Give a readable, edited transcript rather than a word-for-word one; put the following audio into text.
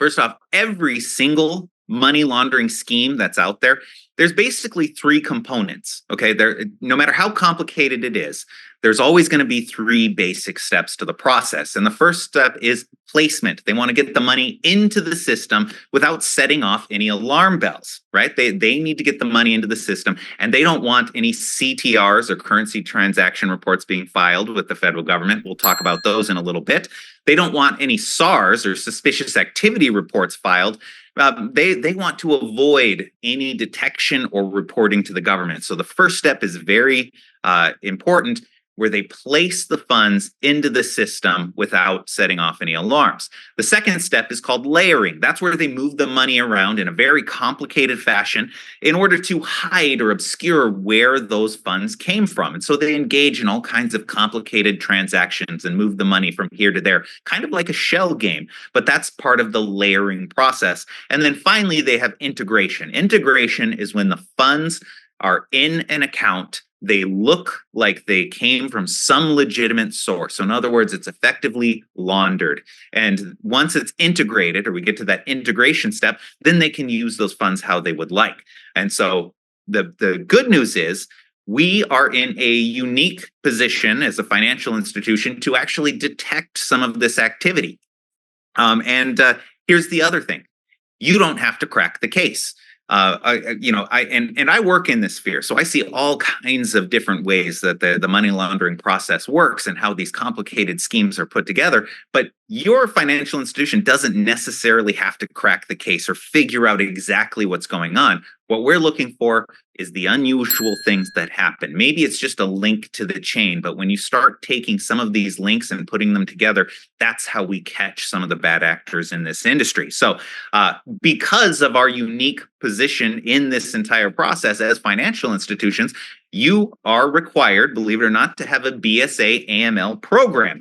first off, every single money laundering scheme that's out there, there's basically three components. Okay, there, no matter how complicated it is, there's always going to be three basic steps to the process. And the first step is placement. They want to get the money into the system without setting off any alarm bells, right? They need to get the money into the system, and they don't want any CTRs or currency transaction reports being filed with the federal government. We'll talk about those in a little bit. They don't want any SARs or suspicious activity reports filed. They want to avoid any detection or reporting to the government. So the first step is very important, where they place the funds into the system without setting off any alarms. The second step is called layering. That's where they move the money around in a very complicated fashion in order to hide or obscure where those funds came from. And so they engage in all kinds of complicated transactions and move the money from here to there, kind of like a shell game, but that's part of the layering process. And then finally, they have integration. Integration is when the funds are in an account. They look like they came from some legitimate source. So in other words, it's effectively laundered. And once it's integrated, or we get to that integration step, then they can use those funds how they would like. And so the good news is we are in a unique position as a financial institution to actually detect some of this activity. Here's the other thing. You don't have to crack the case. I work in this sphere, so I see all kinds of different ways that the money laundering process works and how these complicated schemes are put together. But your financial institution doesn't necessarily have to crack the case or figure out exactly what's going on. What we're looking for is the unusual things that happen. Maybe it's just a link to the chain, but when you start taking some of these links and putting them together, that's how we catch some of the bad actors in this industry. So because of our unique position in this entire process as financial institutions, you are required, believe it or not, to have a BSA AML program.